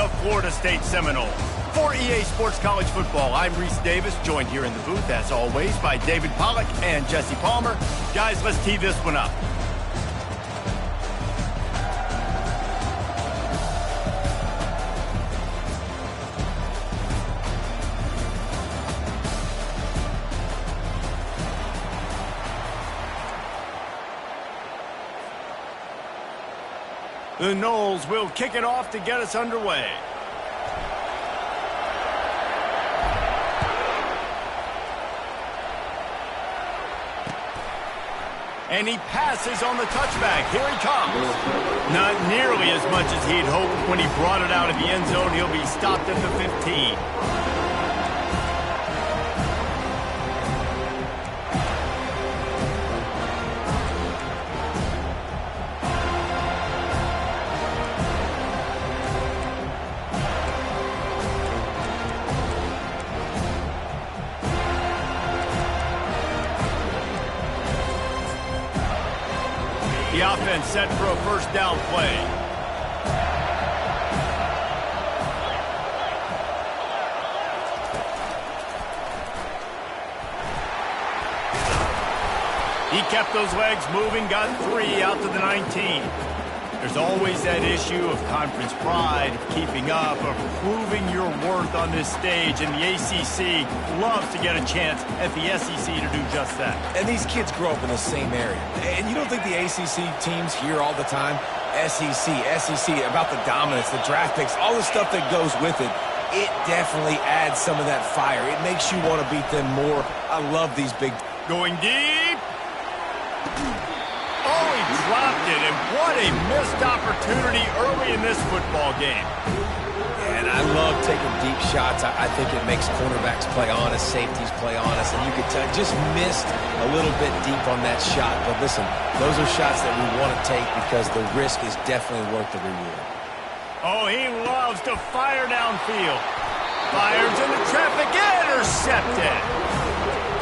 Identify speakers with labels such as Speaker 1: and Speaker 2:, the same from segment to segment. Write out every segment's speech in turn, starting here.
Speaker 1: the Florida State Seminoles. For EA Sports College Football, I'm Reese Davis, joined here in the booth, as always, by David Pollack and Jesse Palmer. Guys, let's tee this one up. The Noles will kick it off to get us underway. And he passes on the touchback. Here he comes. Not nearly as much as he'd hoped when he brought it out of the end zone. He'll be stopped at the 15. The offense set for a first down play. He kept those legs moving, got 3 out to the 19. There's always that issue of conference pride, of keeping up, of proving your worth on this stage, and the ACC loves to get a chance at the SEC to do just that.
Speaker 2: And these kids grow up in the same area. And you don't think the ACC teams hear all the time, SEC, about the dominance, the draft picks, all the stuff that goes with it. It definitely adds some of that fire. It makes you want to beat them more. I love these big...
Speaker 1: Going deep. Oh, he dropped it, and what a missed opportunity early in this football game.
Speaker 2: And I love taking deep shots. I think it makes cornerbacks play honest, safeties play honest, and you could tell just missed a little bit deep on that shot. But listen, those are shots that we want to take because the risk is definitely worth the reward.
Speaker 1: Oh, he loves to fire downfield. Fires into traffic, intercepted.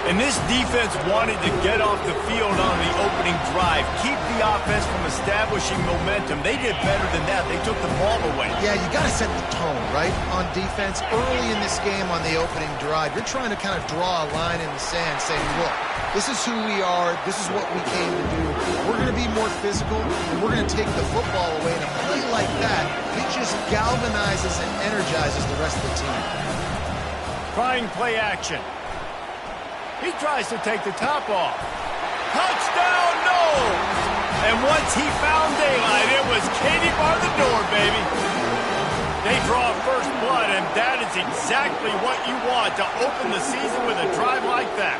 Speaker 1: And this defense wanted to get off the field on the opening drive, keep the offense from establishing momentum. They did better than that. They took the ball away.
Speaker 3: Yeah, you got to set the tone, right, on defense. Early in this game on the opening drive, you're trying to kind of draw a line in the sand saying, look, this is who we are. This is what we came to do. We're going to be more physical, and we're going to take the football away. And a play like that, it just galvanizes and energizes the rest of the team.
Speaker 1: Trying play action. He tries to take the top off. Touchdown, no! And once he found daylight, it was Katie bar the door, baby. They draw first blood, and that is exactly what you want to open the season with a drive like that.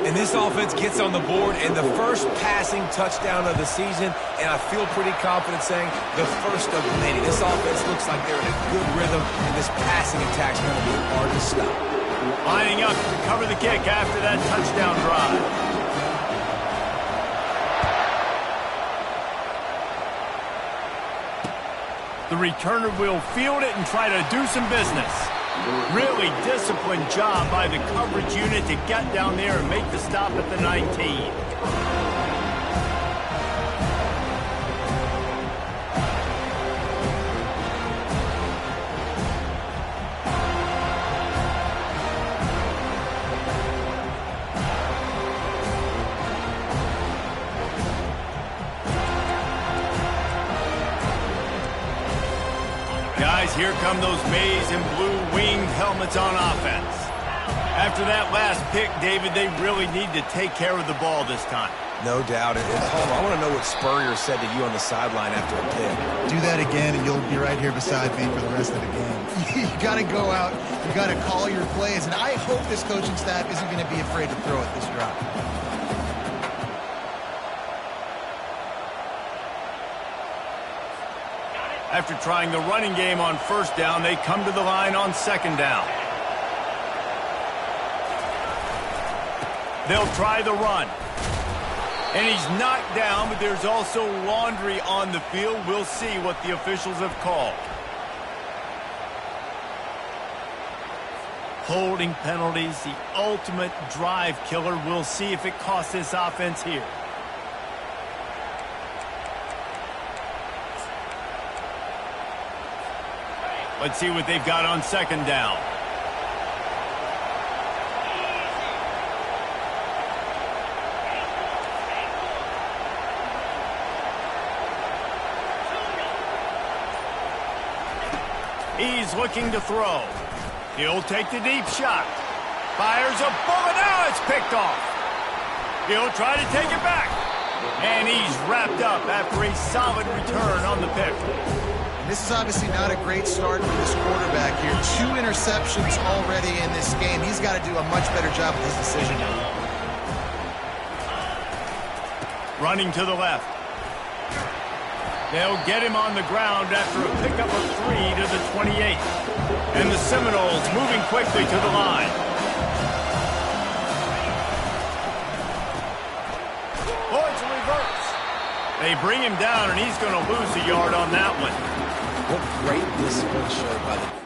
Speaker 2: And this offense gets on the board, and the first passing touchdown of the season, and I feel pretty confident saying the first of many. This offense looks like they're in a good rhythm, and this passing attack's going to be hard to stop.
Speaker 1: Lining up to cover the kick after that touchdown drive. The returner will field it and try to do some business. Really disciplined job by the coverage unit to get down there and make the stop at the 19. Guys, here come those maize and blue winged helmets on offense. After that last pick, David, they really need to take care of the ball this time.
Speaker 2: No doubt. And Palmer, I want to know what Spurrier said to you on the sideline after a pick.
Speaker 3: Do that again, and you'll be right here beside me for the rest of the game. You got to go out. You got to call your plays, and I hope this coaching staff isn't going to be afraid to throw it this drive.
Speaker 1: After trying the running game on first down, they come to the line on second down. They'll try the run. And he's knocked down, but there's also laundry on the field. We'll see what the officials have called. Holding penalties, the ultimate drive killer. We'll see if it costs this offense here. Let's see what they've got on second down. He's looking to throw. He'll take the deep shot. Fires a bullet. Now it's picked off. He'll try to take it back. And he's wrapped up after a solid return on the pick.
Speaker 3: And this is obviously not a great start for this quarterback here. 2 interceptions already in this game. He's got to do a much better job with his decision making.
Speaker 1: Running to the left. They'll get him on the ground after a pickup of 3 to the 28. And the Seminoles moving quickly to the line. Oh, it's a reverse. They bring him down, and he's going to lose a yard on that one.
Speaker 2: What great discipline showed by the...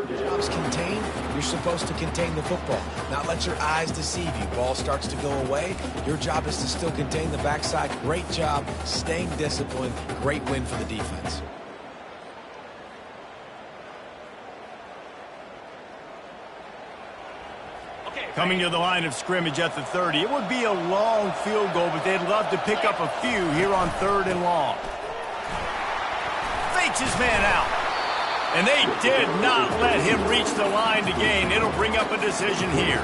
Speaker 2: Job's contain. You're supposed to contain the football, not let your eyes deceive you. Ball starts to go away. Your job is to still contain the backside. Great job staying disciplined. Great win for the defense.
Speaker 1: Coming to the line of scrimmage at the 30. It would be a long field goal, but they'd love to pick up a few here on 3rd and long. Fakes his man out. And they did not let him reach the line to gain. It'll bring up a decision here.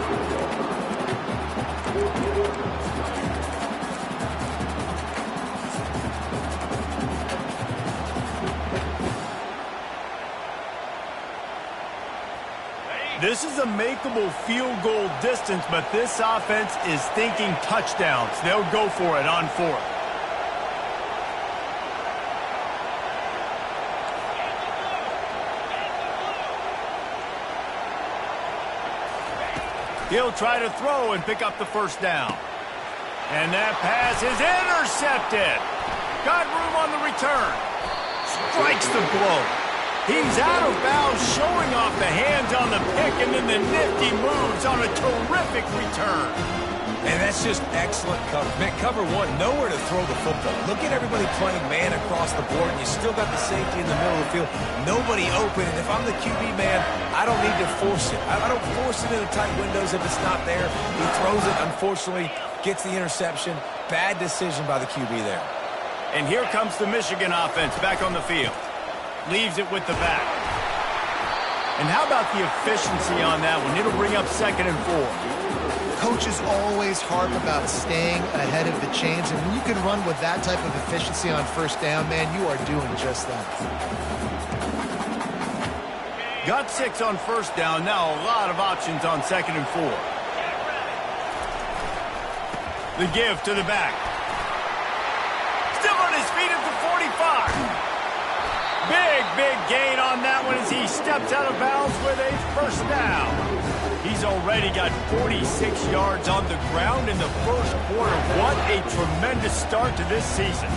Speaker 1: This is a makeable field goal distance, but this offense is thinking touchdowns. They'll go for it on 4th. He'll try to throw and pick up the first down. And that pass is intercepted. Got room on the return. Strikes the blow. He's out of bounds, showing off the hands on the pick, and then the nifty moves on a terrific return.
Speaker 2: And that's just excellent cover. Man, cover 1, nowhere to throw the football. Look at everybody playing man across the board, and you still got the safety in the middle of the field. Nobody open, and if I'm the QB man, I don't need to force it. I don't force it into tight windows if it's not there. He throws it, unfortunately, gets the interception. Bad decision by the QB there.
Speaker 1: And here comes the Michigan offense back on the field. Leaves it with the back. And how about the efficiency on that one? It'll bring up 2nd and 4.
Speaker 3: Coaches always harp about staying ahead of the chains, and when you can run with that type of efficiency on 1st down, man, you are doing just that.
Speaker 1: Got 6 on 1st down. Now a lot of options on 2nd and 4. The give to the back. Still on his feet at the 45. Big gain on that one as he steps out of bounds with a 1st down. He's already got 46 yards on the ground in the 1st quarter. What a tremendous start to this season.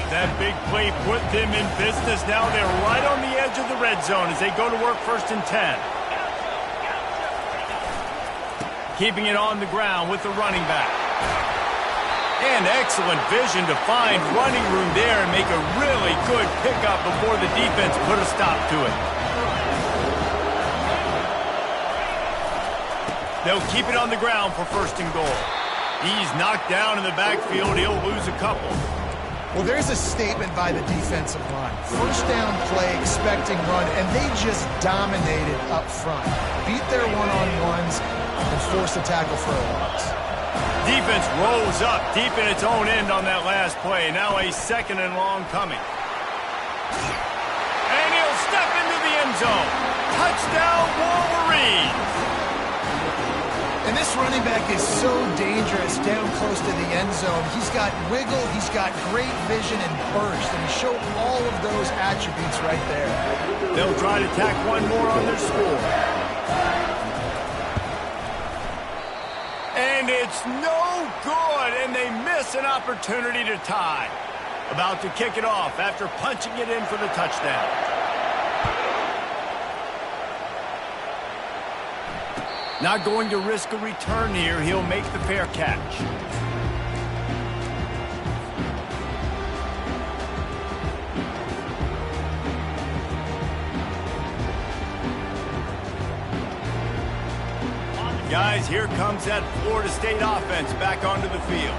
Speaker 1: That big play put them in business. Now they're right on the edge of the red zone as they go to work 1st and 10. Keeping it on the ground with the running back. And excellent vision to find running room there and make a really good pickup before the defense put a stop to it. They'll keep it on the ground for 1st and goal. He's knocked down in the backfield. He'll lose a couple.
Speaker 3: Well, there's a statement by the defensive line. 1st down play, expecting run, and they just dominated up front. Beat their one-on-ones and forced a tackle for a loss.
Speaker 1: Defense rolls up deep in its own end on that last play. Now a 2nd and long coming. And he'll step into the end zone. Touchdown, Wolverines!
Speaker 3: And this running back is so dangerous down close to the end zone. He's got wiggle, he's got great vision and burst, and he showed all of those attributes right there.
Speaker 1: They'll try to tack one more on their score. And it's no good, and they miss an opportunity to tie. About to kick it off after punching it in for the touchdown. Not going to risk a return here. He'll make the fair catch. Guys, here comes that Florida State offense back onto the field.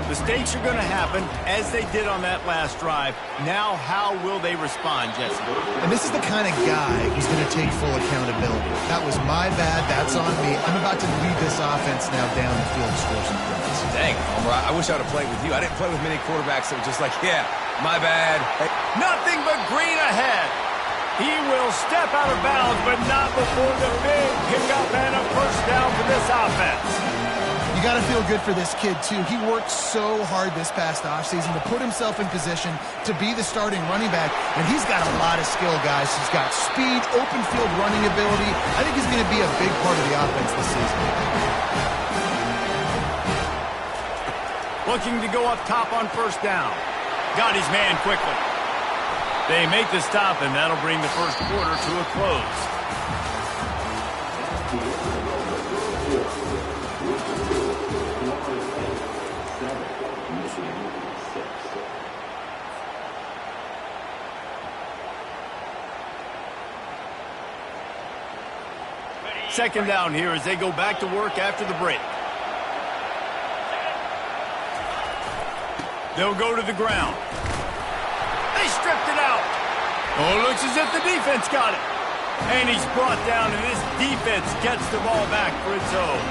Speaker 1: Mistakes are going to happen, as they did on that last drive. Now, how will they respond, Jesse?
Speaker 3: And this is the kind of guy who's going to take full accountability. That was my bad. That's on me. I'm about to lead this offense now down the field to score some points.
Speaker 2: Dang, Homer, I wish I would have played with you. I didn't play with many quarterbacks that were just like, yeah, my bad. Hey.
Speaker 1: Nothing but green ahead. He will step out of bounds, but not before the big pickup and a 1st down for this offense.
Speaker 3: You got to feel good for this kid, too. He worked so hard this past offseason to put himself in position to be the starting running back, and he's got a lot of skill, guys. He's got speed, open field running ability. I think he's going to be a big part of the offense this season.
Speaker 1: Looking to go up top on 1st down. Got his man quickly. They make the stop, and that'll bring the 1st quarter to a close. Second down here as they go back to work after the break. They'll go to the ground. They stripped it out. Oh, it looks as if the defense got it. And he's brought down, and this defense gets the ball back for its own.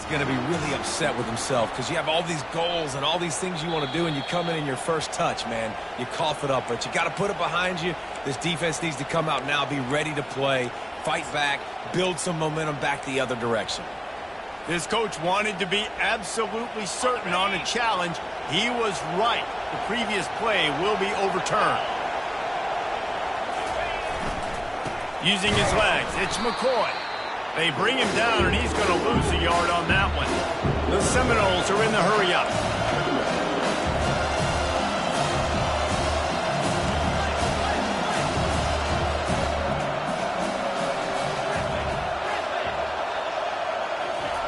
Speaker 2: Going to be really upset with himself because you have all these goals and all these things you want to do, and you come in your first touch, man. You cough it up, but you got to put it behind you. This defense needs to come out now, be ready to play, fight back, build some momentum back the other direction.
Speaker 1: This coach wanted to be absolutely certain on a challenge. He was right. The previous play will be overturned. Using his legs, it's McCoy. They bring him down, and he's going to lose a yard on that one. The Seminoles are in the hurry-up.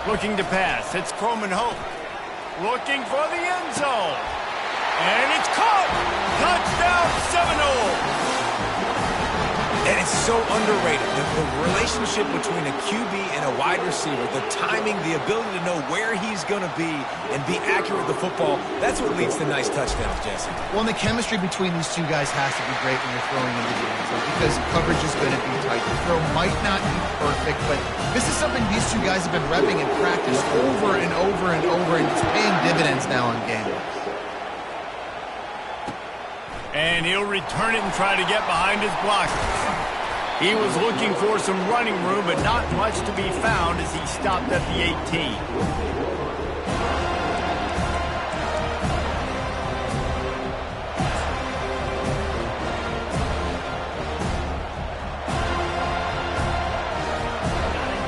Speaker 1: Looking to pass. It's Croman Hope. Looking for the end zone. And it's caught. Touchdown, Seminoles.
Speaker 2: And it's so underrated. The relationship between a QB and a wide receiver, the timing, the ability to know where he's going to be and be accurate with the football, that's what leads to nice touchdowns, Jesse.
Speaker 3: Well, and the chemistry between these two guys has to be great when you're throwing into the end zone because coverage is going to be tight. The throw might not be perfect, but this is something these two guys have been repping in practice over and over and over, and it's paying dividends now on game day.
Speaker 1: And he'll return it and try to get behind his blockers. He was looking for some running room, but not much to be found as he stopped at the 18.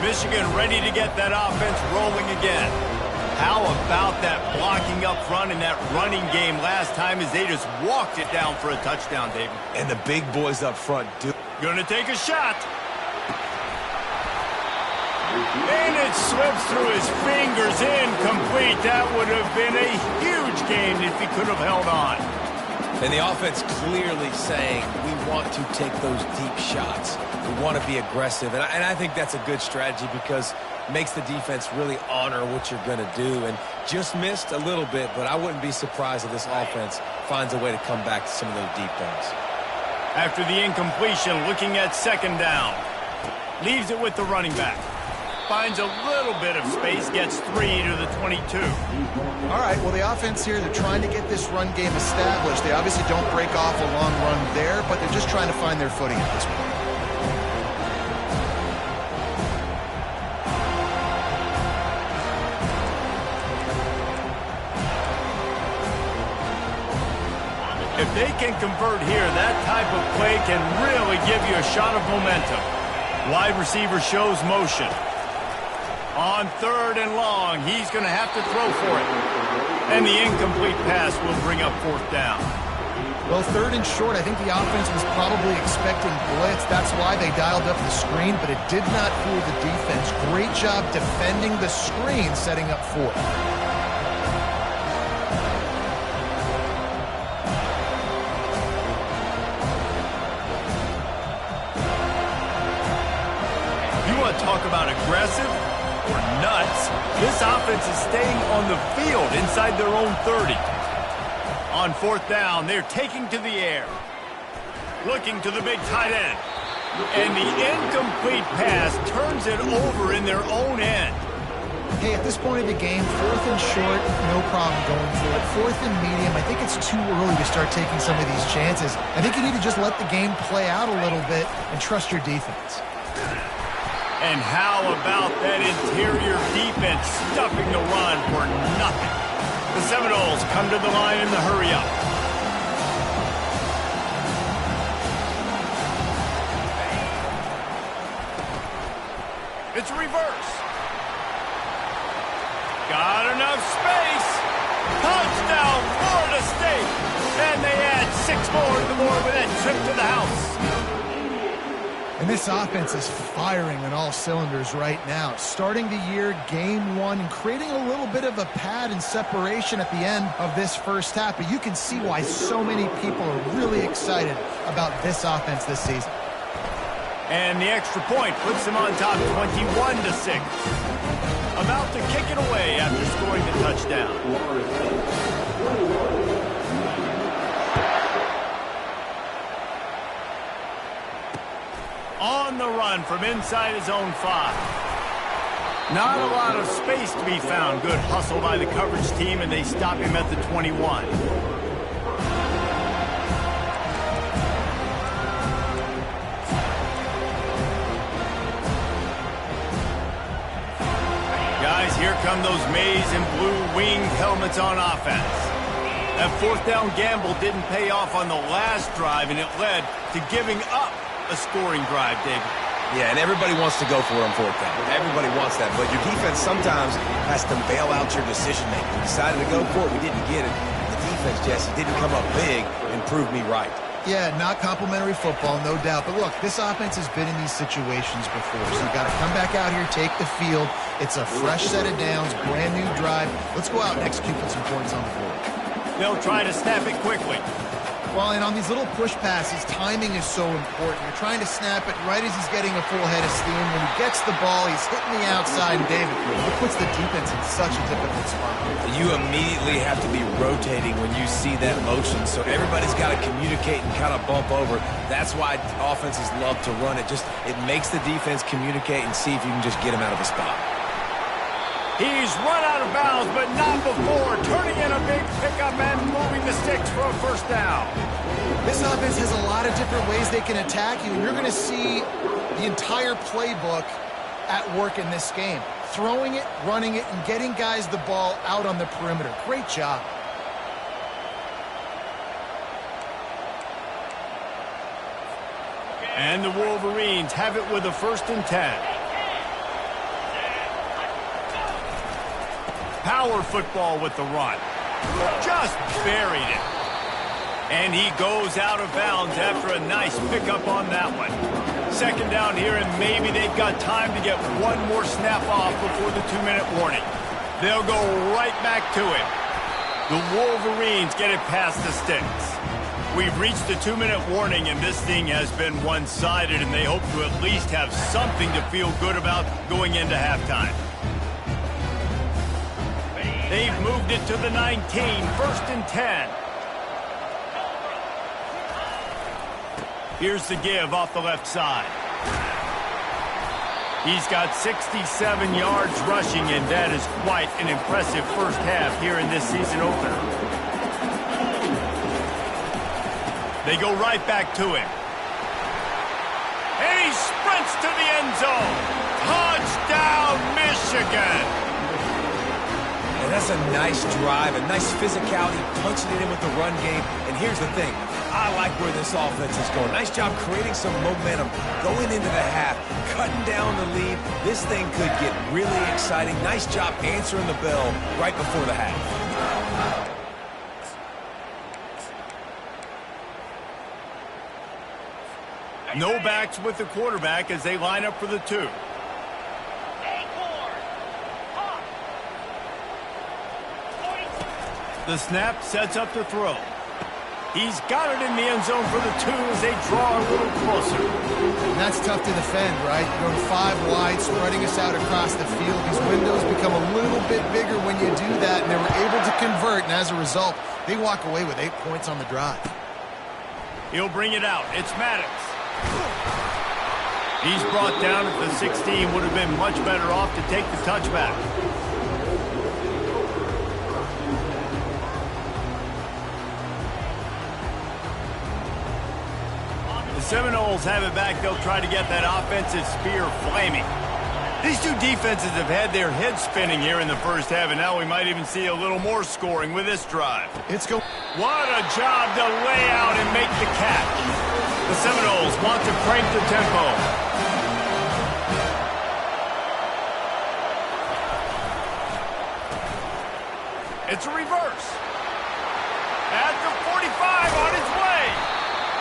Speaker 1: Michigan ready to get that offense rolling again. How about that blocking up front and that running game last time as they just walked it down for a touchdown, David?
Speaker 2: And the big boys up front do.
Speaker 1: Gonna take a shot. And it slips through his fingers, incomplete. That would have been a huge gain if he could have held on.
Speaker 2: And the offense clearly saying, we want to take those deep shots. We want to be aggressive. And I think that's a good strategy because it makes the defense really honor what you're going to do. And just missed a little bit, but I wouldn't be surprised if this offense finds a way to come back to some of those deep things.
Speaker 1: After the incompletion, looking at second down. Leaves it with the running back. Finds a little bit of space, gets 3 to the 22.
Speaker 3: All right, well, the offense here, they're trying to get this run game established. They obviously don't break off a long run there, but they're just trying to find their footing at this point.
Speaker 1: If they can convert here, that type of play can really give you a shot of momentum. Wide receiver shows motion. On 3rd and long, he's going to have to throw for it. And the incomplete pass will bring up 4th down.
Speaker 3: Well, 3rd and short, I think the offense was probably expecting blitz. That's why they dialed up the screen, but it did not fool the defense. Great job defending the screen, setting up 4th.
Speaker 1: Talk about aggressive or nuts. This offense is staying on the field inside their own 30. On 4th down, they're taking to the air. Looking to the big tight end. And the incomplete pass turns it over in their own end.
Speaker 3: Hey, at this point of the game, 4th and short, no problem going for it. 4th and medium, I think it's too early to start taking some of these chances. I think you need to just let the game play out a little bit and trust your defense.
Speaker 1: And how about that interior defense stuffing the run for nothing? The Seminoles come to the line in the hurry-up. It's a reverse. Got enough space. Touchdown, Florida State. And they add 6 more to the board with that trip to the house.
Speaker 3: And this offense is firing on all cylinders right now. Starting the year, game 1, and creating a little bit of a pad and separation at the end of this first half. But you can see why so many people are really excited about this offense this season.
Speaker 1: And the extra point puts them on top 21-6. About to kick it away after scoring the touchdown. On the run from inside his own 5. Not a lot of space to be found. Good hustle by the coverage team, and they stop him at the 21. Guys, here come those maize and blue winged helmets on offense. That 4th down gamble didn't pay off on the last drive, and it led to giving up a scoring drive, David.
Speaker 2: Yeah, and everybody wants to go for it on 4th down. Everybody wants that, but your defense sometimes has to bail out your decision-making. We decided to go for it. We didn't get it. The defense, Jesse, didn't come up big and prove me right.
Speaker 3: Yeah, not complimentary football, no doubt. But look, this offense has been in these situations before, so you've got to come back out here, take the field. It's a fresh set of downs, brand new drive. Let's go out and execute with some points on the board.
Speaker 1: They'll try to snap it quickly.
Speaker 3: Well, and on these little push passes, timing is so important. You're trying to snap it right as he's getting a full head of steam. When he gets the ball, he's hitting the outside, and David, it puts the defense in such a difficult spot.
Speaker 2: You immediately have to be rotating when you see that motion, so everybody's got to communicate and kind of bump over. That's why offenses love to run it. It makes the defense communicate and see if you can just get him out of a spot.
Speaker 1: He's run out of bounds, but not before. Turning in a big pickup and moving the 6 for a first down.
Speaker 3: This offense has a lot of different ways they can attack you, and you're going to see the entire playbook at work in this game. Throwing it, running it, and getting guys the ball out on the perimeter. Great job.
Speaker 1: And the Wolverines have it with a 1st and 10. Power football with the run. Just buried it. And he goes out of bounds after a nice pickup on that one. 2nd down here, and maybe they've got time to get one more snap off before the 2-minute warning. They'll go right back to it. The Wolverines get it past the sticks. We've reached the 2-minute warning, and this thing has been one-sided, and they hope to at least have something to feel good about going into halftime. They've moved it to the 19, 1st and 10. Here's the give off the left side. He's got 67 yards rushing, and that is quite an impressive first half here in this season opener. They go right back to him. And he sprints to the end zone. Touchdown, Michigan!
Speaker 2: And that's a nice drive, a nice physicality, punching it in with the run game. And here's the thing. I like where this offense is going. Nice job creating some momentum, going into the half, cutting down the lead. This thing could get really exciting. Nice job answering the bell right before the half.
Speaker 1: No backs with the quarterback as they line up for the 2. The snap sets up to throw. He's got it in the end zone for the 2 as they draw a little closer.
Speaker 3: And that's tough to defend, right? You're going 5 wide, spreading us out across the field. These windows become a little bit bigger when you do that, and they were able to convert, and as a result, they walk away with 8 points on the drive.
Speaker 1: He'll bring it out. It's Maddox. He's brought down at the 16. Would have been much better off to take the touchback. The Seminoles have it back. They'll try to get that offensive spear flaming. These two defenses have had their heads spinning here in the first half, and now we might even see a little more scoring with this drive. What a job to lay out and make the catch. The Seminoles want to crank the tempo. It's a reverse. At the 45 on his way.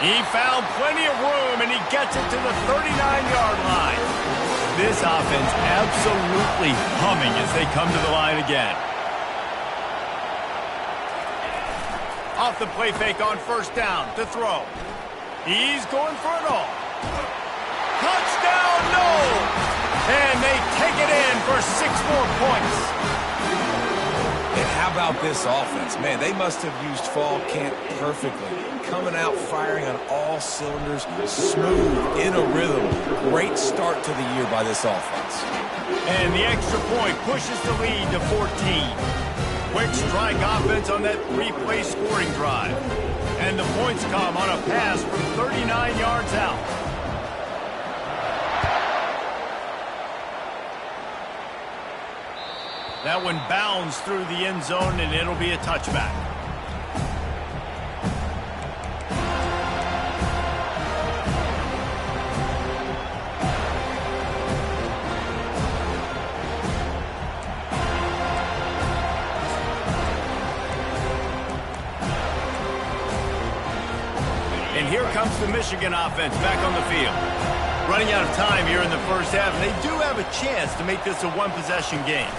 Speaker 1: He found plenty of room, and he gets it to the 39-yard line. This offense absolutely humming as they come to the line again. Off the play fake on 1st down to throw. He's going for it all. Touchdown, no! And they take it in for 6 more points.
Speaker 2: And how about this offense? Man, they must have used fall camp perfectly. Coming out firing on all cylinders, smooth, in a rhythm. Great start to the year by this offense.
Speaker 1: And the extra point pushes the lead to 14. Quick strike offense on that 3-play scoring drive. And the points come on a pass from 39 yards out. That one bounds through the end zone, and it'll be a touchback. And here comes the Michigan offense back on the field. Running out of time here in the first half, and they do have a chance to make this a one-possession game.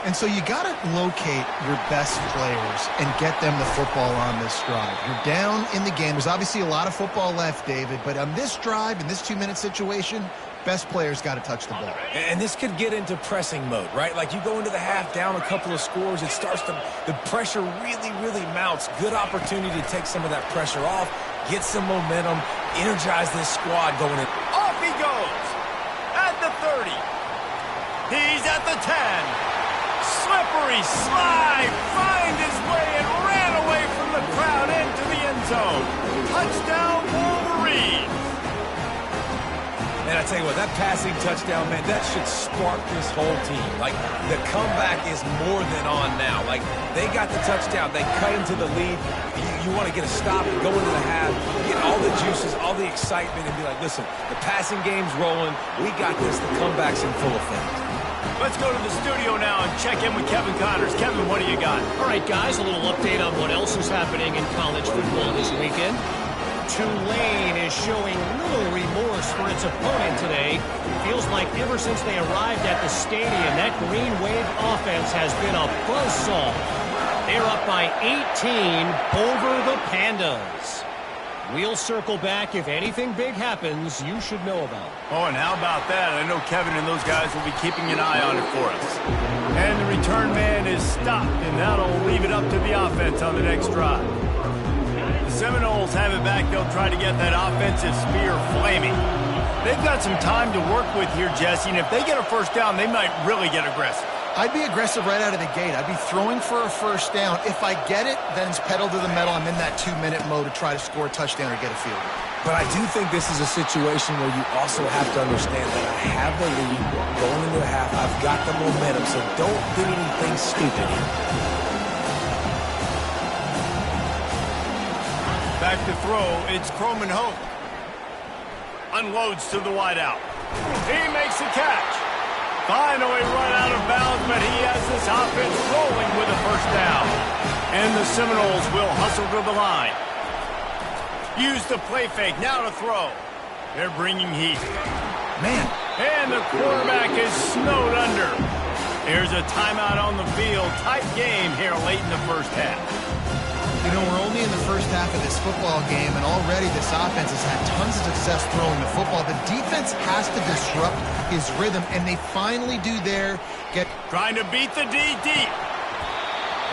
Speaker 3: And so you got to locate your best players and get them the football on this drive. You're down in the game. There's obviously a lot of football left, David, but on this drive, in this 2-minute situation, best players got to touch the ball.
Speaker 2: And this could get into pressing mode, right? Like you go into the half down a couple of scores, it starts to, the pressure really, really mounts. Good opportunity to take some of that pressure off, get some momentum, energize this squad going in.
Speaker 1: Off he goes at the 30. He's at the 10. Slippery slide, find his way and ran away from the crowd and
Speaker 2: tell you what, that passing touchdown, man, that should spark this whole team. Like, the comeback is more than on now. Like, they got the touchdown. They cut into the lead. You want to get a stop and go into the half, get all the juices, all the excitement, and be like, listen, the passing game's rolling. We got this. The comeback's in full effect.
Speaker 1: Let's go to the studio now and check in with Kevin Connors. Kevin, what do you got?
Speaker 4: All right, guys, a little update on what else is happening in college football this weekend. Tulane is showing little remorse for its opponent today. Feels like ever since they arrived at the stadium, that Green Wave offense has been a buzzsaw. They're up by 18 over the Pandas. We'll circle back if anything big happens you should know about.
Speaker 1: Oh, and how about that? I know Kevin and those guys will be keeping an eye on it for us. And the return man is stopped, and that'll leave it up to the offense on the next drive. The Seminoles have it back. They'll try to get that offensive spear flaming. They've got some time to work with here, Jesse, and if they get a first down, they might really get aggressive.
Speaker 3: I'd be aggressive right out of the gate. I'd be throwing for a first down. If I get it, then it's pedal to the metal. I'm in that 2-minute mode to try to score a touchdown or get a field goal.
Speaker 2: But I do think this is a situation where you also have to understand that I have the lead going into the half. I've got the momentum, so don't do anything stupid here.
Speaker 1: Back to throw, it's Croman Hope. Unloads to the wideout. He makes the catch. Finally run out of bounds, but he has this offense rolling with a first down. And the Seminoles will hustle to the line. Use the play fake, now to throw. They're bringing heat.
Speaker 3: Man.
Speaker 1: And the quarterback is snowed under. There's a timeout on the field. Tight game here late in the first half.
Speaker 3: You know, we're only in the first half of this football game, and already this offense has had tons of success throwing the football. The defense has to disrupt his rhythm, and they finally do there.
Speaker 1: Trying to beat the D deep.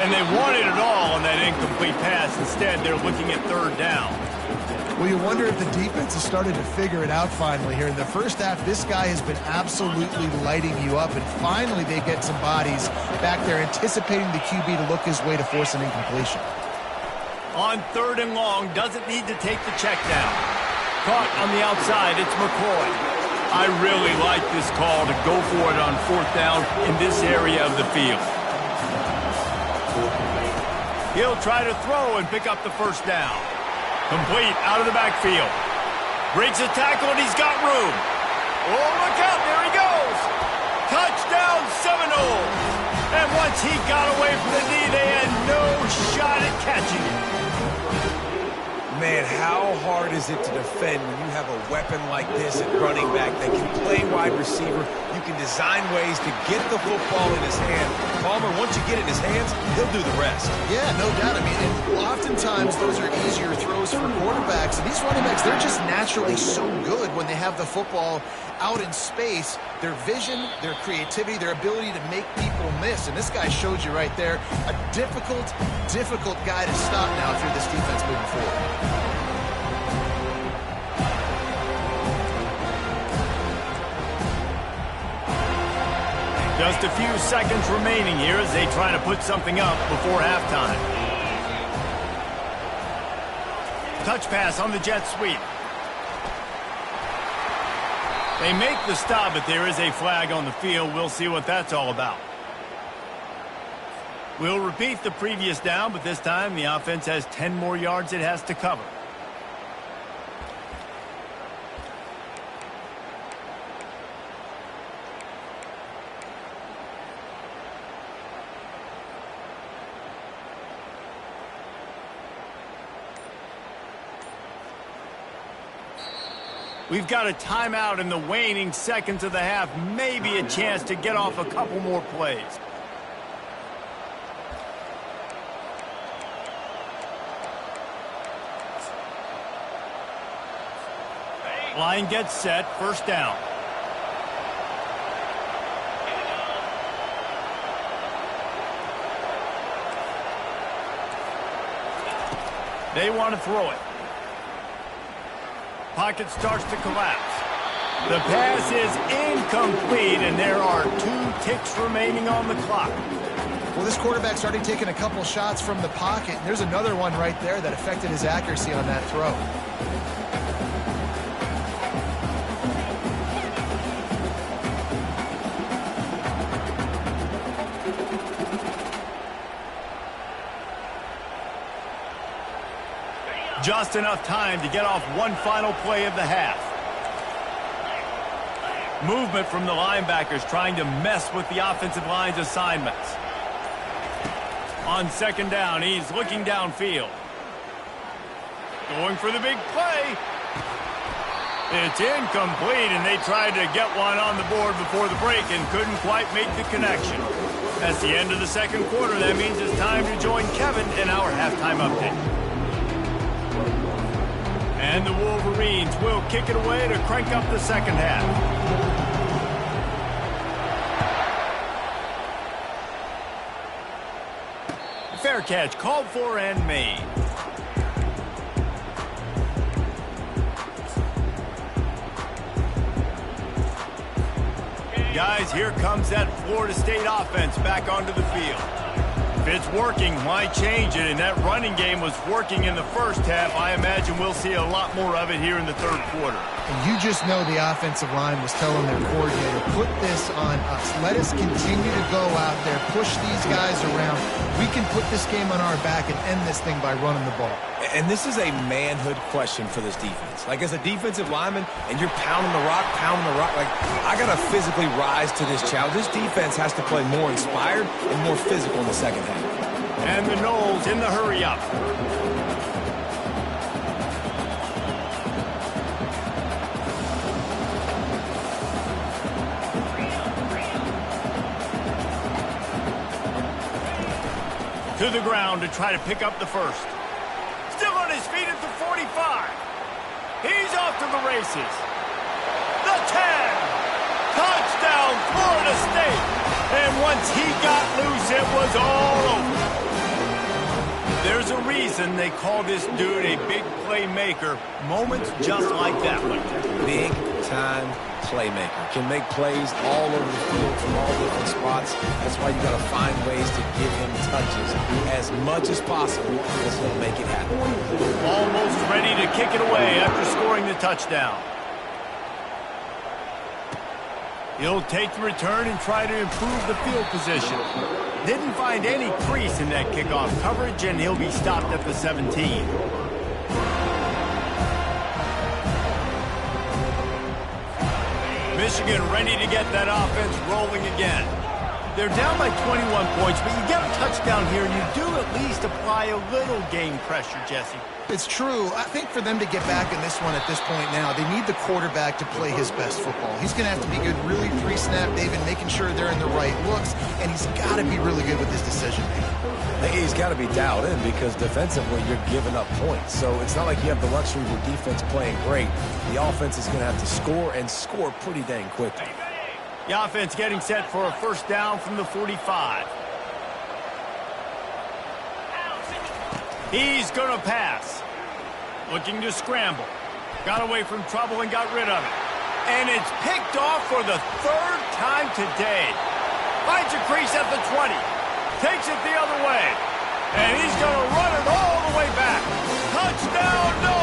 Speaker 1: And they wanted it all on that incomplete pass. Instead, they're looking at third down.
Speaker 3: Well, you wonder if the defense has started to figure it out finally here. In the first half, this guy has been absolutely lighting you up, and finally they get some bodies back there anticipating the QB to look his way to force an incompletion.
Speaker 1: On third and long, doesn't need to take the check down. Caught on the outside, it's McCoy. I really like this call to go for it on fourth down in this area of the field. He'll try to throw and pick up the first down. Complete out of the backfield. Breaks a tackle and he's got room. Oh, look out, there he goes. Touchdown Seminoles. And once he got away from the knee, they had no shot at catching it.
Speaker 2: Man, how hard is it to defend when you have a weapon like this at running back that can play wide receiver? You can design ways to get the football in his hand. Palmer, once you get it in his hands, he'll do the rest.
Speaker 3: Yeah, no doubt. I mean, and oftentimes those are easier throws for quarterbacks. And these running backs, they're just naturally so good when they have the football out in space. Their vision, their creativity, their ability to make people miss. And this guy showed you right there, a difficult guy to stop now if you're this defense moving forward.
Speaker 1: Just a few seconds remaining here as they try to put something up before halftime. Touch pass on the jet sweep. They make the stop, but there is a flag on the field. We'll see what that's all about. We'll repeat the previous down, but this time the offense has 10 more yards it has to cover. We've got a timeout in the waning seconds of the half. Maybe a chance to get off a couple more plays. Line gets set, first down. They want to throw it. Pocket starts to collapse. The pass is incomplete, and there are 2 ticks remaining on the clock.
Speaker 3: Well, this quarterback's already taken a couple shots from the pocket, and there's another one right there that affected his accuracy on that throw.
Speaker 1: Just enough time to get off one final play of the half. Movement from the linebackers trying to mess with the offensive line's assignments. On second down, he's looking downfield. Going for the big play. It's incomplete, and they tried to get one on the board before the break and couldn't quite make the connection. That's the end of the second quarter. That means it's time to join Kevin in our halftime update. And the Wolverines will kick it away to crank up the second half. Fair catch called for and made. Guys, here comes that Florida State offense back onto the field. If it's working, why change it? And that running game was working in the first half. I imagine we'll see a lot more of it here in the third quarter.
Speaker 3: And you just know the offensive line was telling their coordinator, put this on us. Let us continue to go out there, push these guys around. We can put this game on our back and end this thing by running the ball.
Speaker 2: And this is a manhood question for this defense. Like, as a defensive lineman, and you're pounding the rock, like, I got to physically rise to this challenge. This defense has to play more inspired and more physical in the second half.
Speaker 1: And the Knowles in the hurry-up. To the ground to try to pick up the first. Still on his feet at the 45. He's off to the races. The 10. Touchdown, Florida State. And once he got loose, it was all over. There's a reason they call this dude a big playmaker. Moments just like that one.
Speaker 2: Big-time playmaker. Can make plays all over the field from all different spots. That's why you got to find ways to give him touches as much as possible because he'll make it happen.
Speaker 1: Almost ready to kick it away after scoring the touchdown. He'll take the return and try to improve the field position. Didn't find any crease in that kickoff coverage, and he'll be stopped at the 17. Michigan ready to get that offense rolling again. They're down by 21 points, but you get a touchdown here, and you do at least apply a little game pressure, Jesse.
Speaker 3: It's true. I think for them to get back in this one at this point now, they need the quarterback to play his best football. He's going to have to be good really pre-snap, David, making sure they're in the right looks, and he's got to be really good with his decision-making.
Speaker 2: He's got to be dialed in because defensively you're giving up points. So it's not like you have the luxury of your defense playing great. The offense is going to have to score and score pretty dang quickly.
Speaker 1: The offense getting set for a first down from the 45. He's going to pass. Looking to scramble. Got away from trouble and got rid of it. And it's picked off for the third time today. Finds a crease at the 20. Takes it the other way. And he's going to run it all the way back. Touchdown, no!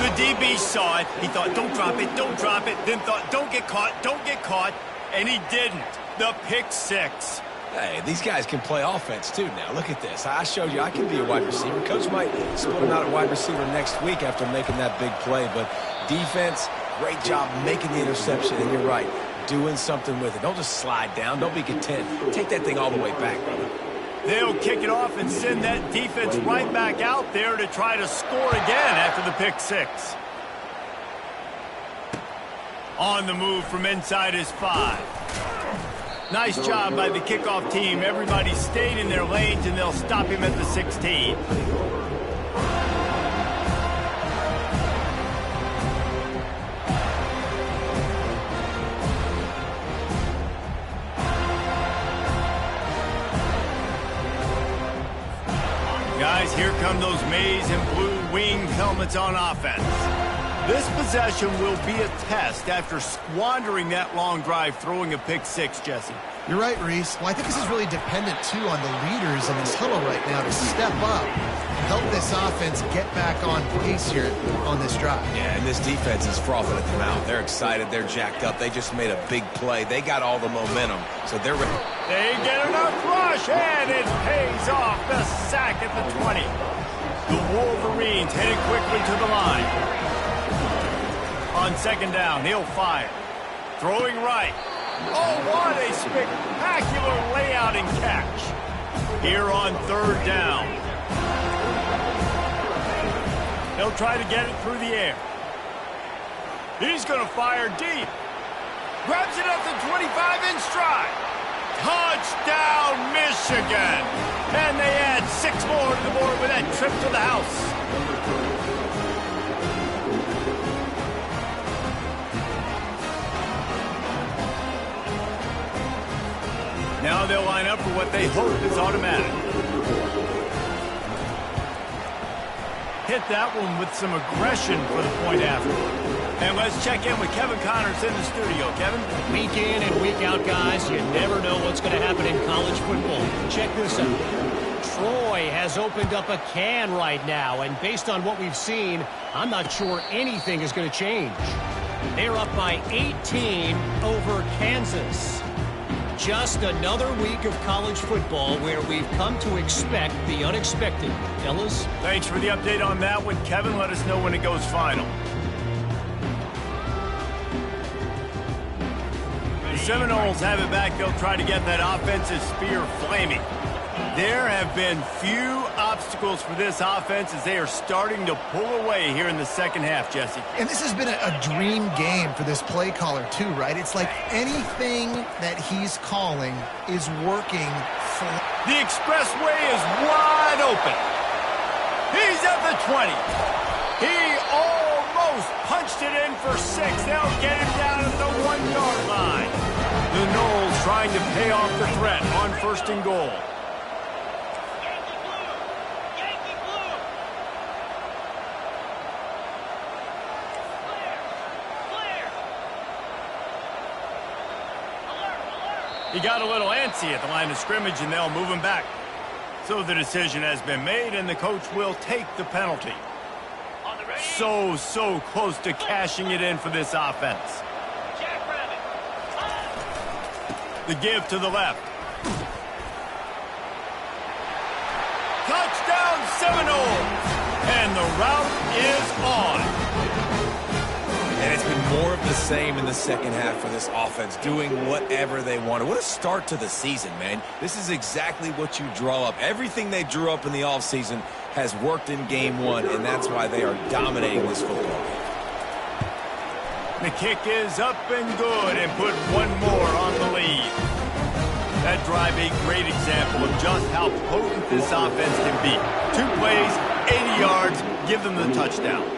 Speaker 1: The DB saw it. He thought, don't drop it, don't drop it. Then thought, don't get caught. And he didn't. The pick six.
Speaker 2: Hey, these guys can play offense, too, now. Look at this. I showed you I can be a wide receiver. Coach might split him out at wide receiver next week after making that big play. But defense, great job making the interception. And you're right, doing something with it. Don't just slide down. Don't be content. Take that thing all the way back, brother.
Speaker 1: They'll kick it off and send that defense right back out there to try to score again after the pick six. On the move from inside his 5. Nice job by the kickoff team. Everybody stayed in their lanes, and they'll stop him at the 16. Guys, here come those maize and blue winged helmets on offense. This possession will be a test after squandering that long drive throwing a pick six, Jesse.
Speaker 3: You're right, Reese. Well, I think this is really dependent, too, on the leaders in this huddle right now to step up and help this offense get back on pace here on this drive.
Speaker 2: Yeah, and this defense is frothing at the mouth. They're excited. They're jacked up. They just made a big play. They got all the momentum, so they're ready.
Speaker 1: They get enough rush, and it pays off. The sack at the 20. The Wolverines headed quickly to the line. On second down, he'll fire. Throwing right. Oh, what a spectacular layout and catch. Here on third down. He'll try to get it through the air. He's going to fire deep. Grabs it up to 25 in stride. Touchdown, Michigan. And they add 6 more to the board with that trip to the house. Now they'll line up for what they hope is automatic. Hit that one with some aggression for the point after. And let's check in with Kevin Connors in the studio. Kevin?
Speaker 4: Week in and week out, guys, you never know what's going to happen in college football. Check this out. Troy has opened up a can right now, and based on what we've seen, I'm not sure anything is going to change. They're up by 18 over Kansas. Just another week of college football where we've come to expect the unexpected. Fellas?
Speaker 1: Thanks for the update on that one, Kevin. Let us know when it goes final. The Seminoles have it back. They'll try to get that offensive spear flaming. There have been few obstacles for this offense as they are starting to pull away here in the second half, Jesse.
Speaker 3: And this has been a dream game for this play caller, too, right? It's like anything that he's calling is working.
Speaker 1: The expressway is wide open. He's at the 20. He almost punched it in for 6. They'll get him down at the 1-yard line. The Noles trying to pay off the threat on 1st and goal. He got a little antsy at the line of scrimmage, and they'll move him back. So the decision has been made, and the coach will take the penalty. So close to cashing it in for this offense. The give to the left. Touchdown Seminoles! And the route is on.
Speaker 2: And it's been more of the same in the second half for this offense, doing whatever they wanted. What a start to the season, man. This is exactly what you draw up. Everything they drew up in the offseason has worked in game 1, and that's why they are dominating this football game.
Speaker 1: The kick is up and good, and put one more on the lead. That drive a great example of just how potent this offense can be. 2 plays, 80 yards, give them the touchdown.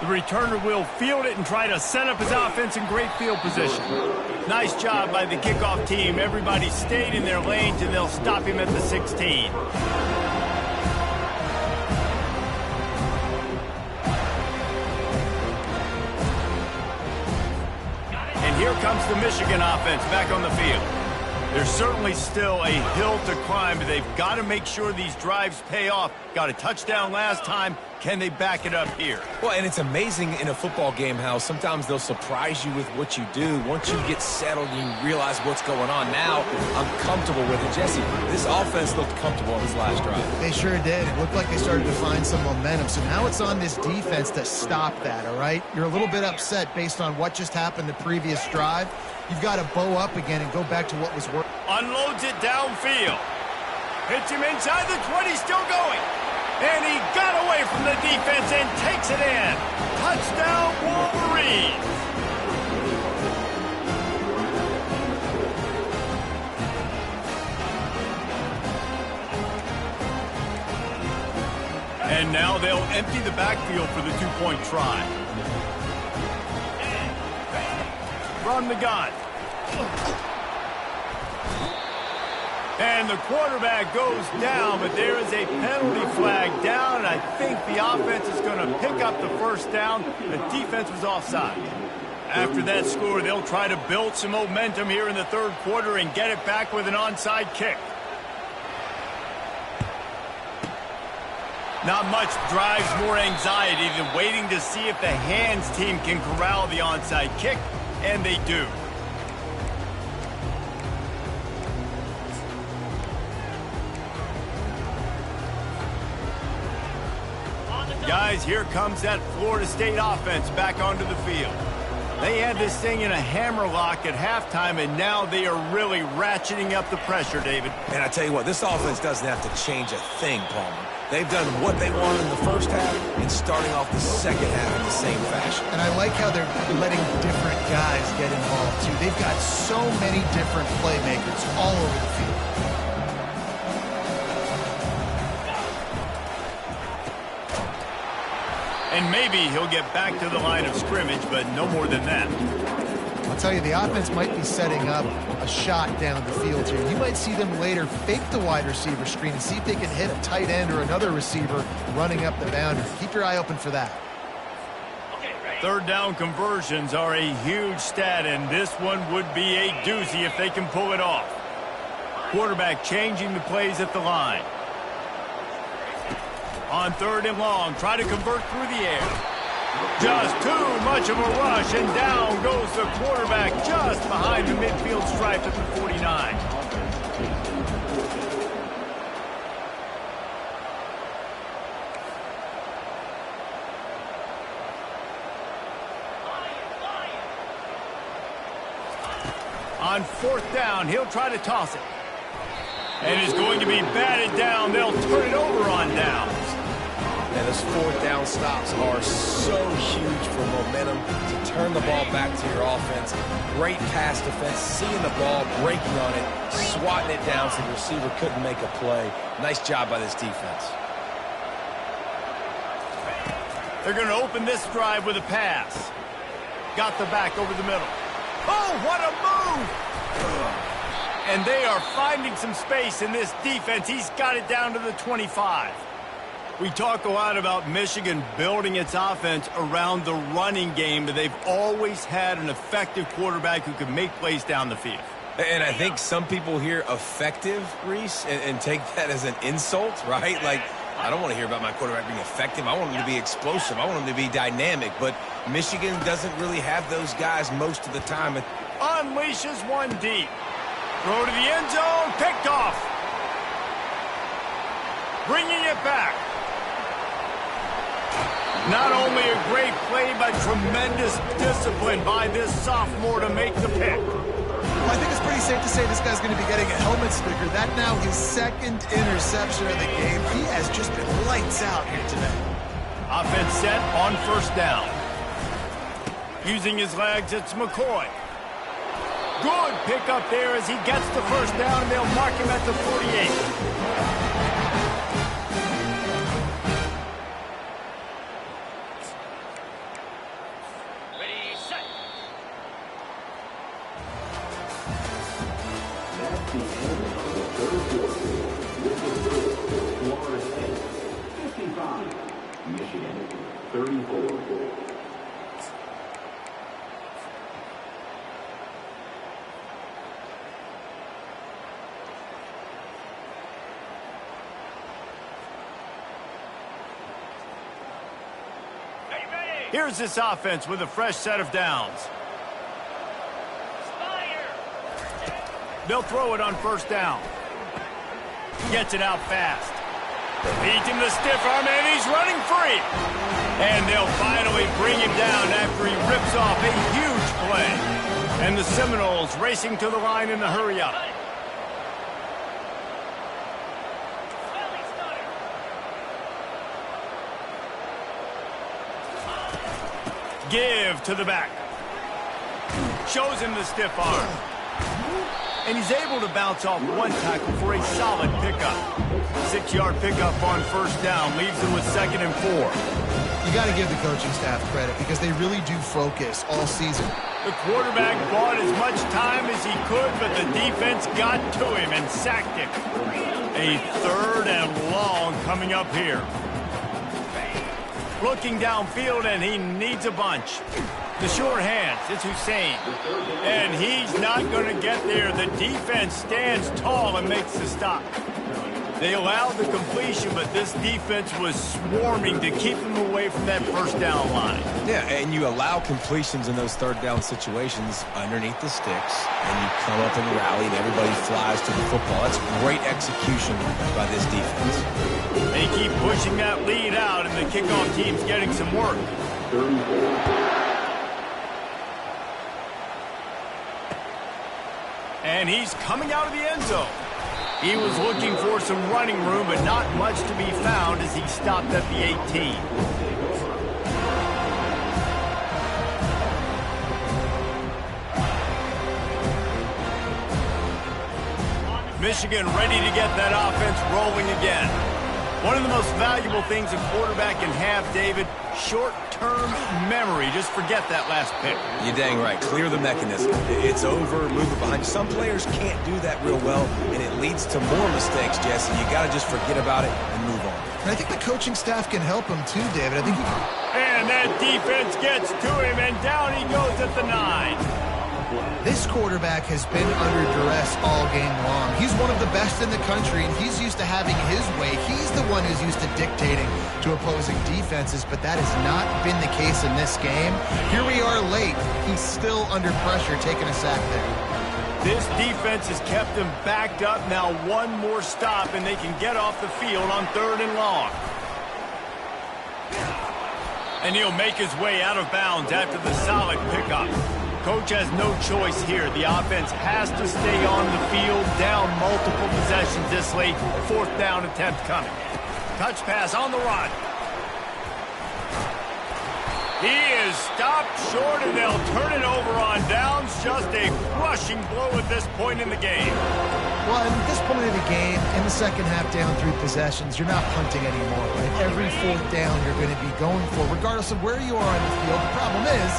Speaker 1: The returner will field it and try to set up his offense in great field position. Nice job by the kickoff team. Everybody stayed in their lanes, and they'll stop him at the 16. And here comes the Michigan offense back on the field. There's certainly still a hill to climb, but they've got to make sure these drives pay off. Got a touchdown last time. Can they back it up here?
Speaker 2: Well, and it's amazing in a football game how sometimes they'll surprise you with what you do. Once you get settled and you realize what's going on, now I'm comfortable with it. Jesse, this offense looked comfortable on this last drive.
Speaker 3: They sure did. It looked like they started to find some momentum. So now it's on this defense to stop that, all right? You're a little bit upset based on what just happened the previous drive. You've got to bow up again and go back to what was working.
Speaker 1: Unloads it downfield. Hits him inside the 20, still going. And he got away from the defense and takes it in. Touchdown, Wolverines. And now they'll empty the backfield for the 2-point try. From the gun. And the quarterback goes down, but there is a penalty flag down, and I think the offense is going to pick up the first down. The defense was offside. After that score, they'll try to build some momentum here in the third quarter and get it back with an onside kick. Not much drives more anxiety than waiting to see if the hands team can corral the onside kick, and they do. Guys, here comes that Florida State offense back onto the field. They had this thing in a hammerlock at halftime, and now they are really ratcheting up the pressure, David.
Speaker 2: And I tell you what, this offense doesn't have to change a thing, Palmer. They've done what they wanted in the first half and starting off the second half in the same fashion.
Speaker 3: And I like how they're letting different guys get involved, too. They've got so many different playmakers all over the field.
Speaker 1: And maybe he'll get back to the line of scrimmage, but no more than that.
Speaker 3: I'll tell you, the offense might be setting up a shot down the field here. You might see them later fake the wide receiver screen and see if they can hit a tight end or another receiver running up the boundary. Keep your eye open for that.
Speaker 1: Third down conversions are a huge stat, and this one would be a doozy if they can pull it off. Quarterback changing the plays at the line. On third and long, try to convert through the air. Just too much of a rush, and down goes the quarterback just behind the midfield stripe at the 49. On fourth down, he'll try to toss it. And it's going to be batted down. They'll turn it over on downs.
Speaker 2: And those fourth down stops are so huge for momentum to turn the ball back to your offense. Great pass defense, seeing the ball, breaking on it, swatting it down so the receiver couldn't make a play. Nice job by this defense.
Speaker 1: They're going to open this drive with a pass. Got the back over the middle. Oh, what a move! And they are finding some space in this defense. He's got it down to the 25. We talk a lot about Michigan building its offense around the running game, but they've always had an effective quarterback who can make plays down the field.
Speaker 2: And I think some people hear effective, Reese, and take that as an insult, right? Like, I don't want to hear about my quarterback being effective. I want him to be explosive. I want him to be dynamic. But Michigan doesn't really have those guys most of the time.
Speaker 1: Unleashes one deep. Throw to the end zone. Picked off. Bringing it back. Not only a great play, but tremendous discipline by this sophomore to make the pick.
Speaker 3: Well, I think it's pretty safe to say this guy's going to be getting a helmet sticker. That now his second interception of the game. He has just been lights out here today.
Speaker 1: Offense set on first down. Using his legs, it's McCoy. Good pickup there as he gets the first down, and they'll mark him at the 48.
Speaker 5: Michigan, 34.
Speaker 1: Here's this offense with a fresh set of downs. They'll throw it on first down. Gets it out fast. Beat him the stiff arm, and he's running free. And they'll finally bring him down after he rips off a huge play. And the Seminoles racing to the line in the hurry-up. Give to the back. Shows him the stiff arm. And he's able to bounce off one tackle for a solid pickup. 6-yard pickup on first down leaves them with 2nd and 4.
Speaker 3: You got to give the coaching staff credit because they really do focus all season.
Speaker 1: The quarterback bought as much time as he could, but the defense got to him and sacked him. A 3rd and long coming up here. Looking downfield, and he needs a bunch. The short hands, it's Hussein. And he's not going to get there. The defense stands tall and makes the stop. They allowed the completion, but this defense was swarming to keep them away from that first down line.
Speaker 2: Yeah, and you allow completions in those third down situations underneath the sticks, and you come up and rally, and everybody flies to the football. That's great execution by this defense.
Speaker 1: They keep pushing pushing that lead out, and the kickoff team's getting some work.
Speaker 5: 34.
Speaker 1: And he's coming out of the end zone. He was looking for some running room, but not much to be found as he stopped at the 18. Michigan ready to get that offense rolling again. One of the most valuable things a quarterback can have, David, short-term memory. Just forget that last pick.
Speaker 2: You're dang right. Clear the mechanism. It's over, move it behind. Some players can't do that real well, and it leads to more mistakes, Jesse. You got to just forget about it and move on.
Speaker 3: And I think the coaching staff can help him too, David. I think he can.
Speaker 1: And that defense gets to him, and down he goes at the 9.
Speaker 3: This quarterback has been under duress all game long. He's one of the best in the country, and he's used to having his way. He's the one who's used to dictating to opposing defenses, but that has not been the case in this game. Here we are late. He's still under pressure, taking a sack there.
Speaker 1: This defense has kept them backed up. Now one more stop, and they can get off the field on 3rd and long. And he'll make his way out of bounds after the solid pickup. Coach has no choice here. The offense has to stay on the field, down multiple possessions this late. 4th down attempt coming. Touch pass on the run. He is stopped short, and they'll turn it over on downs. Just a crushing blow at this point in the game.
Speaker 3: Well, at this point of the game, in the second half, down 3 possessions, you're not punting anymore, right? Every 4th down you're going to be going for, regardless of where you are on the field. The problem is,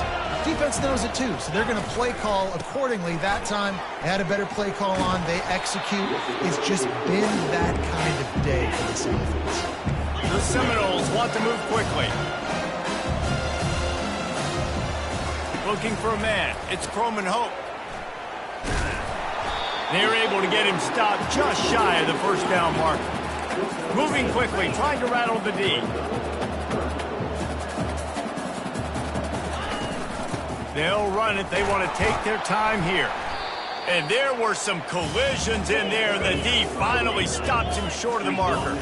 Speaker 3: defense knows it too, so they're going to play call accordingly. That time, they had a better play call on. They execute. It's just been that kind of day for this offense.
Speaker 1: The Seminoles want to move quickly. Looking for a man. It's Croman Hope. They're able to get him stopped just shy of the 1st down mark. Moving quickly, trying to rattle the D. They'll run it. They want to take their time here. And there were some collisions in there. The D finally stops him short of the marker.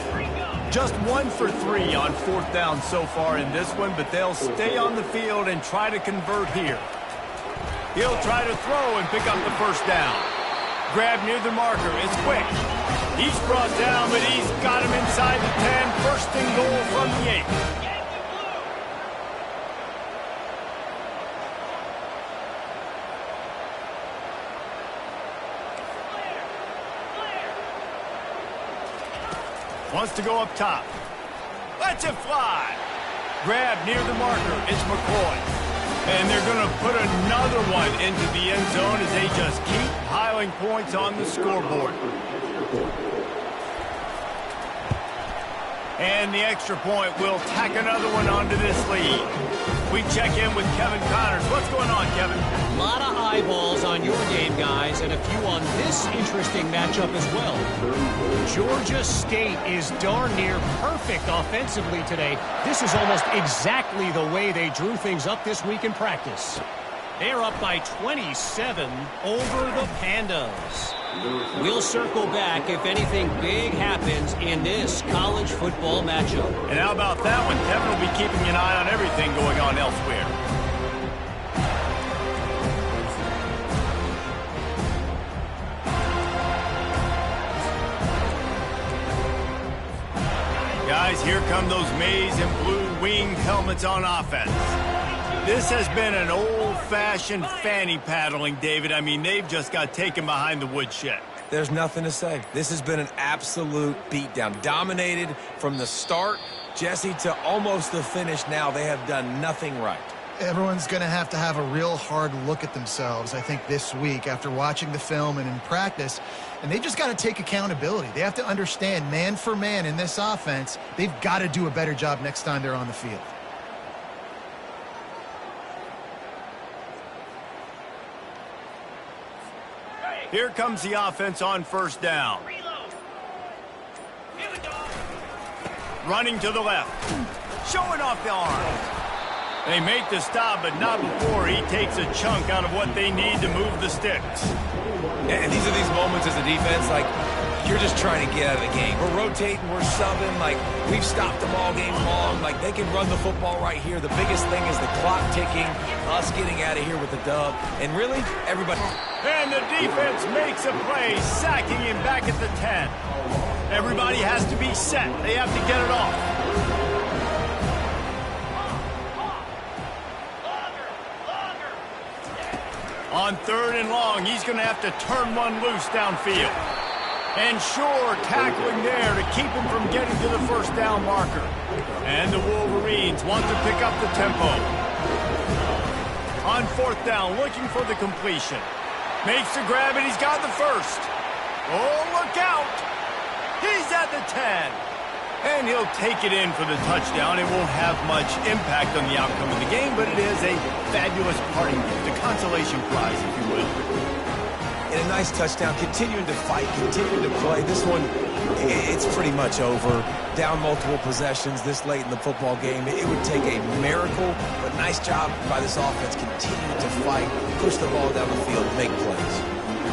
Speaker 1: Just 1 for 3 on 4th down so far in this one, but they'll stay on the field and try to convert here. He'll try to throw and pick up the 1st down. Grab near the marker. It's quick. He's brought down, but he's got him inside the 10. 1st and goal from the 8. Wants to go up top. Lets it fly. Grab near the marker. It's McCoy. And they're going to put another one into the end zone as they just keep piling points on the scoreboard. And the extra point will tack another one onto this lead. We check in with Kevin Connors. What's going on, Kevin?
Speaker 4: A lot of eyeballs on your game, guys, and a few on this interesting matchup as well. Georgia State is darn near perfect offensively today. This is almost exactly the way they drew things up this week in practice. They're up by 27 over the Pandas. We'll circle back if anything big happens in this college football matchup.
Speaker 1: And how about that one? Kevin will be keeping an eye on everything going on elsewhere. Guys, here come those maize and blue winged helmets on offense. This has been an old-fashioned fanny paddling, David. I mean, they've just got taken behind the woodshed.
Speaker 2: There's nothing to say. This has been an absolute beatdown. Dominated from the start, Jesse, to almost the finish now. They have done nothing right.
Speaker 3: Everyone's going to have a real hard look at themselves, I think, this week after watching the film and in practice. And they just got to take accountability. They have to understand, man for man in this offense, they've got to do a better job next time they're on the field.
Speaker 1: Here comes the offense on 1st down. Running to the left. Showing off the arm. They make the stop, but not before he takes a chunk out of what they need to move the sticks.
Speaker 2: And these are these moments as a defense, like, you're just trying to get out of the game. We're rotating, we're subbing, like we've stopped them all game long. Like they can run the football right here. The biggest thing is the clock ticking, us getting out of here with the dub, and really, everybody.
Speaker 1: And the defense makes a play, sacking him back at the 10. Everybody has to be set. They have to get it off. On 3rd and long, he's going to have to turn one loose downfield. And sure, tackling there to keep him from getting to the first down marker. And the Wolverines want to pick up the tempo. On 4th down, looking for the completion. Makes the grab, and he's got the first. Oh, look out! He's at the 10. And he'll take it in for the touchdown. It won't have much impact on the outcome of the game, but it is a fabulous parting gift, a consolation prize, if you will.
Speaker 2: And a nice touchdown, continuing to fight, continuing to play. This one, it's pretty much over. Down multiple possessions this late in the football game. It would take a miracle, but nice job by this offense continuing to fight, push the ball down the field, make plays.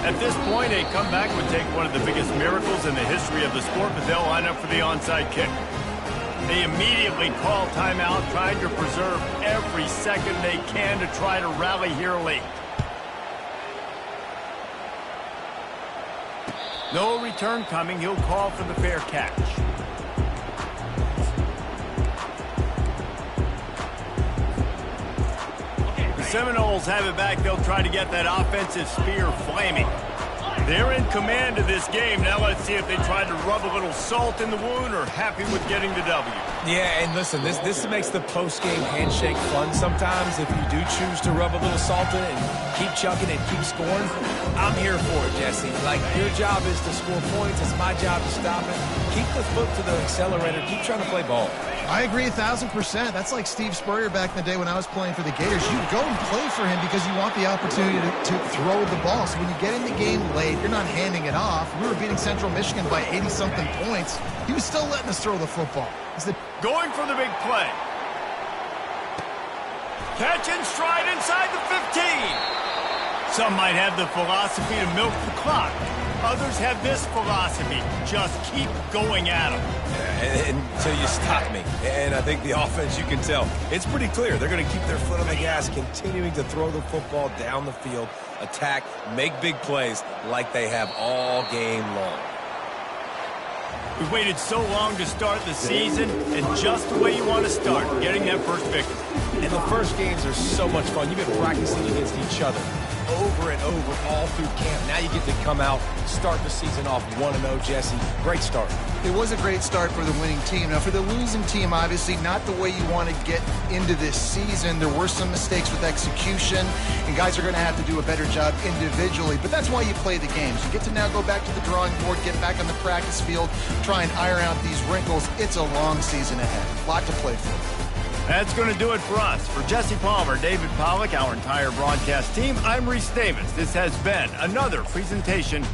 Speaker 1: At this point, a comeback would take one of the biggest miracles in the history of the sport, but they'll line up for the onside kick. They immediately call timeout, trying to preserve every second they can to try to rally here late. No return coming. He'll call for the fair catch. The Seminoles have it back. They'll try to get that offensive spear flaming. They're in command of this game. Now let's see if they try to rub a little salt in the wound or happy with getting the W.
Speaker 2: Yeah, and listen, this makes the post-game handshake fun sometimes. If you do choose to rub a little salt in it and keep chucking and keep scoring, I'm here for it, Jesse. Like, your job is to score points. It's my job to stop it. Keep the foot to the accelerator. Keep trying to play ball.
Speaker 3: I agree 1,000%. That's like Steve Spurrier back in the day when I was playing for the Gators. You go and play for him because you want the opportunity to throw the ball. So when you get in the game late, you're not handing it off. We were beating Central Michigan by 80-something points. He was still letting us throw the football.
Speaker 1: Going for the big play. Catch and stride inside the 15. Some might have the philosophy to milk the clock. Others have this philosophy. Just keep going at them.
Speaker 2: Until you stop me. And I think the offense, you can tell, it's pretty clear. They're going to keep their foot on the gas, continuing to throw the football down the field, attack, make big plays like they have all game long.
Speaker 1: We waited so long to start the season, and just the way you want to start, getting that first victory.
Speaker 2: And the first games are so much fun. You've been practicing against each other over and over all through camp. Now you get to come out, start the season off 1-0, Jesse. Great start.
Speaker 3: It was a great start for the winning team. Now, for the losing team, obviously not the way you want to get into this season. There were some mistakes with execution, and guys are going to have to do a better job individually. But that's why you play the games. You get to now go back to the drawing board, get back on the practice field, try and iron out these wrinkles. It's a long season ahead. A lot to play for.
Speaker 1: That's going to do it for us. For Jesse Palmer, David Pollack, our entire broadcast team, I'm Reese Davis. This has been another presentation